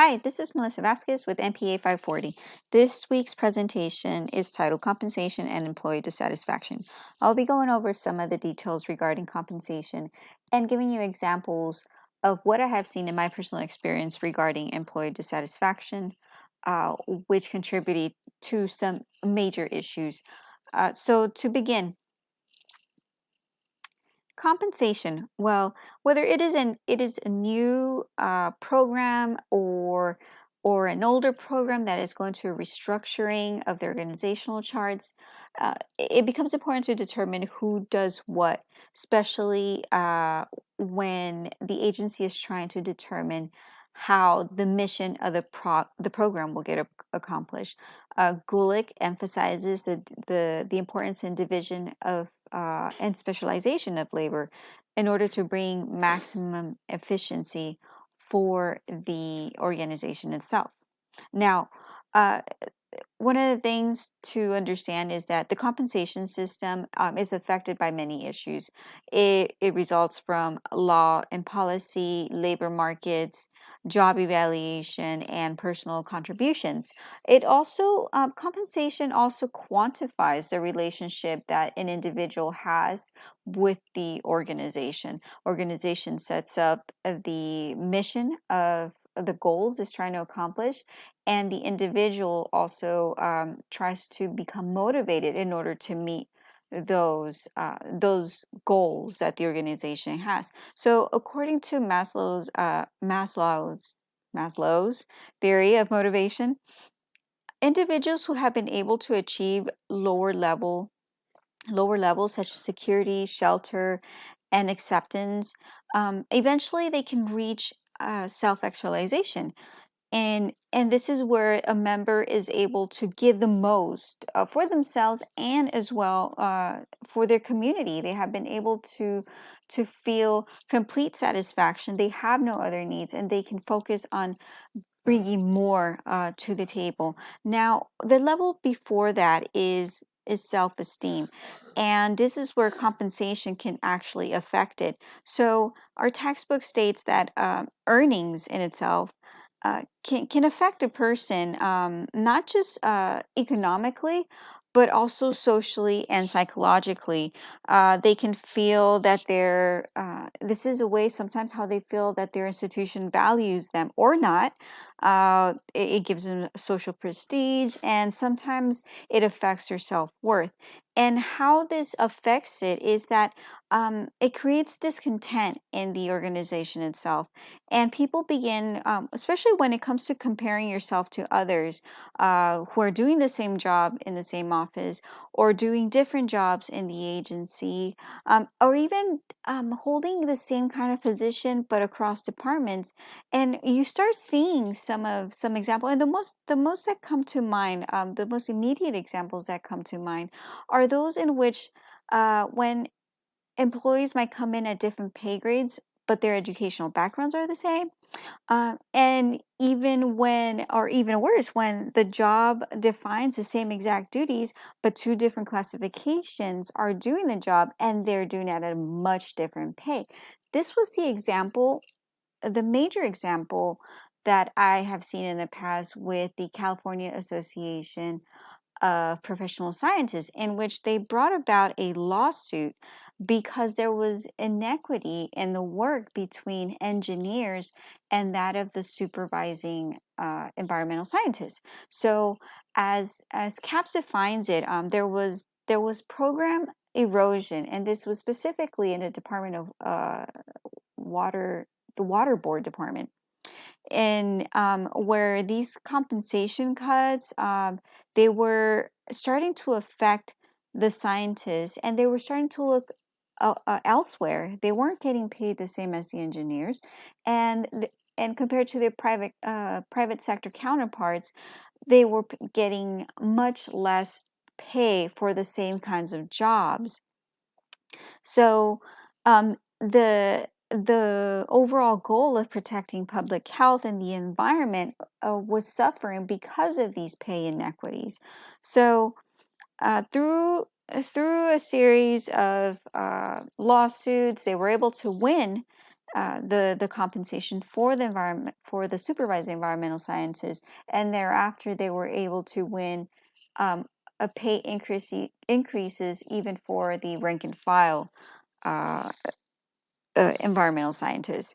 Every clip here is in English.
Hi, this is Melissa Vasquez with MPA 540. This week's presentation is titled Compensation and Employee Dissatisfaction. I'll be going over some of the details regarding compensation and giving you examples of what I have seen in my personal experience regarding employee dissatisfaction, which contributed to some major issues. So to begin, compensation. Well, whether it is a new program or an older program that is going to a restructuring of the organizational charts, it becomes important to determine who does what, especially when the agency is trying to determine how the mission of the program will get accomplished. Gulick emphasizes the importance and division of and specialization of labor in order to bring maximum efficiency for the organization itself. Now, uh, one of the things to understand is that the compensation system is affected by many issues. It results from law and policy, labor markets, job evaluation, and personal contributions. It also, compensation also quantifies the relationship that an individual has with the organization. Organization sets up the mission of the goals it's trying to accomplish, and the individual also tries to become motivated in order to meet those goals that the organization has. So, according to Maslow's theory of motivation, individuals who have been able to achieve lower levels such as security, shelter, and acceptance, eventually they can reach self-actualization, and this is where a member is able to give the most for themselves and as well for their community. They have been able to feel complete satisfaction. They have no other needs, and they can focus on bringing more to the table. Now, the level before that is self-esteem, and this is where compensation can actually affect it. So our textbook states that earnings in itself can affect a person, not just economically, but also socially and psychologically. They can feel that this is a way sometimes how they feel that their institution values them or not. It gives them social prestige, and sometimes it affects their self worth. And how this affects it is that it creates discontent in the organization itself. And people begin, especially when it comes to comparing yourself to others who are doing the same job in the same office or doing different jobs in the agency, or even holding the same kind of position but across departments. And you start seeing some example, and the most that come to mind, the most immediate examples that come to mind are those in which when employees might come in at different pay grades, but their educational backgrounds are the same. And even when, or even worse, when the job defines the same exact duties, but two different classifications are doing the job and they're doing it at a much different pay. This was the major example that I have seen in the past with the California Association of Professional Scientists, in which they brought about a lawsuit because there was inequity in the work between engineers and that of the supervising environmental scientists. So, as CAPS defines it, there was program erosion, and this was specifically in the Department of Water, the Water Board Department, and where these compensation cuts, they were starting to affect the scientists, and they were starting to look elsewhere. They weren't getting paid the same as the engineers, and and compared to their private sector counterparts, they were getting much less pay for the same kinds of jobs. So, the overall goal of protecting public health and the environment was suffering because of these pay inequities. So, through a series of lawsuits, they were able to win the compensation for the environment for the supervised environmental sciences, and thereafter they were able to win um, a pay increases even for the rank and file uh, environmental scientists.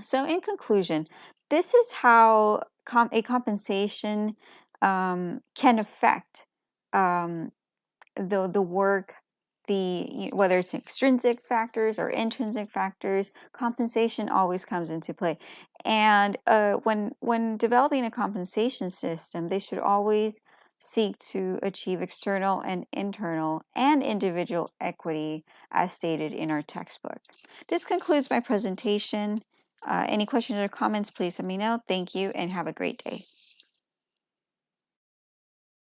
So, in conclusion, this is how a compensation can affect um, the work, whether it's extrinsic factors or intrinsic factors. Compensation always comes into play, and when developing a compensation system, they should always seek to achieve external and internal and individual equity as stated in our textbook. This concludes my presentation. Any questions or comments, please let me know. Thank you and have a great day.